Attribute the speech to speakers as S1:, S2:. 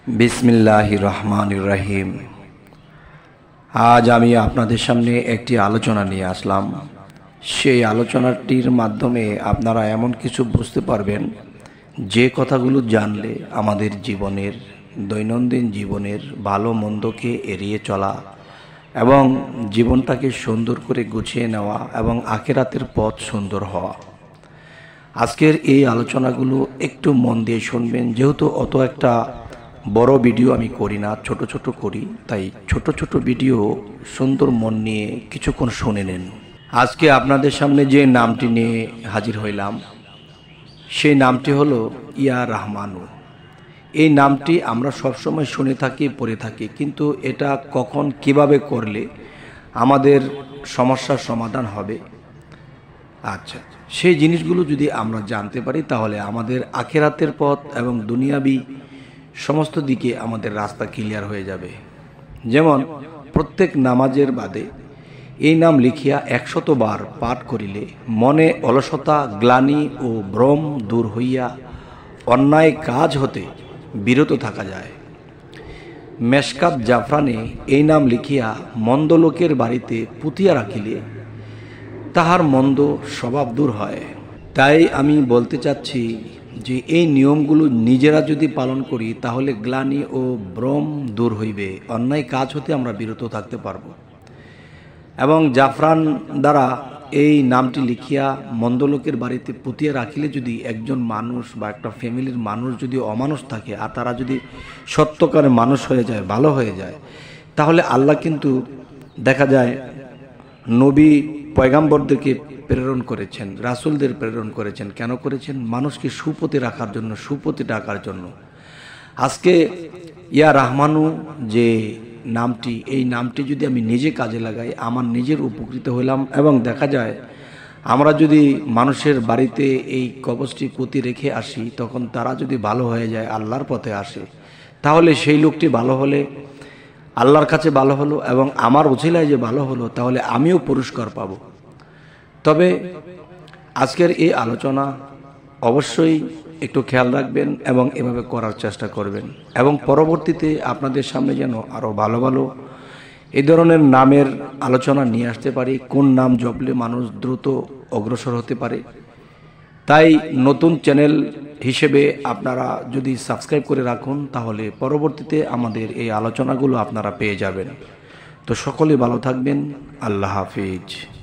S1: বিসমিল্লাহির রহমানির রহিম। আজ আমি আপনাদের সামনে একটি আলোচনা নিয়ে আসলাম। সেই আলোচনাটির মাধ্যমে আপনারা এমন কিছু বুঝতে পারবেন যে কথাগুলো জানলে আমাদের জীবনের দৈনন্দিন জীবনের ভালো মন্দকে এড়িয়ে চলা এবং জীবনটাকে সুন্দর করে গুছিয়ে নেওয়া এবং আখিরাতের পথ সুন্দর হওয়া। আজকের এই আলোচনাগুলো একটু মন দিয়ে শুনবেন, যেহেতু অত একটা বড় ভিডিও আমি করি না, ছোট ছোট করি, তাই ছোট ছোট ভিডিও সুন্দর মন নিয়ে কিছুক্ষণ শুনে নেন। আজকে আপনাদের সামনে যে নামটি নিয়ে হাজির হইলাম সেই নামটি হলো ইয়া রহমানু। এই নামটি আমরা সবসময় শুনে থাকি, পড়ে থাকি, কিন্তু এটা কখন কিভাবে করলে আমাদের সমস্যার সমাধান হবে, আচ্ছা, সেই জিনিসগুলো যদি আমরা জানতে পারি তাহলে আমাদের আখিরাতের পথ এবং দুনিয়াবি সমস্ত দিকে আমাদের রাস্তা ক্লিয়ার হয়ে যাবে। যেমন প্রত্যেক নামাজের বাদে এই নাম লিখিয়া 100 বার পাঠ করিলে মনে অলসতা, গ্লানি ও ভ্রম দূর হইয়া অন্যায় কাজ হতে বিরত থাকা যায়। মেশকাত জাফরানে এই নাম লিখিয়া মন্দ লোকের বাড়িতে পুঁতিয়া রাখিলে তাহার মন্দ স্বভাব দূর হয়। তাই আমি বলতে চাচ্ছি যে এই নিয়মগুলো নিজেরা যদি পালন করি তাহলে গ্লানি ও ভ্রম দূর হইবে, অন্যায় কাজ হতে আমরা বিরত থাকতে পারব। এবং জাফরান দ্বারা এই নামটি লিখিয়া মন্দ লোকের বাড়িতে পুঁতিয়া রাখিলে যদি একজন মানুষ বা একটা ফ্যামিলির মানুষ যদি অমানুষ থাকে আর তারা যদি সত্যকারে মানুষ হয়ে যায়, ভালো হয়ে যায়, তাহলে আল্লাহ কিন্তু দেখা যায় নবী পয়গাম্বরদেরকে প্রেরণ করেছেন, রাসূলদের প্রেরণ করেছেন। কেন করেছেন? মানুষকে সুপথে রাখার জন্য, সুপথে ডাকার জন্য। আজকে ইয়া রহমানু যে নামটি, এই নামটি যদি আমি নিজে কাজে লাগাই, আমার নিজের উপকৃত হইলাম। এবং দেখা যায় আমরা যদি মানুষের বাড়িতে এই কবচটি পুঁতি রেখে আসি, তখন তারা যদি ভালো হয়ে যায়, আল্লাহর পথে আসে, তাহলে সেই লোকটি ভালো হলে আল্লাহর কাছে ভালো হলো এবং আমার উছিলায় যে ভালো হলো, তাহলে আমিও পুরস্কার পাব। তবে আজকের এই আলোচনা অবশ্যই একটু খেয়াল রাখবেন এবং এভাবে করার চেষ্টা করবেন, এবং পরবর্তীতে আপনাদের সামনে যেন আরও ভালো ভালো এই ধরনের নামের আলোচনা নিয়ে আসতে পারি, কোন নাম জপলে মানুষ দ্রুত অগ্রসর হতে পারে। তাই নতুন চ্যানেল হিসেবে আপনারা যদি সাবস্ক্রাইব করে রাখুন তাহলে পরবর্তীতে আমাদের এই আলোচনাগুলো আপনারা পেয়ে যাবেন। তো সকলে ভালো থাকবেন। আল্লাহ হাফিজ।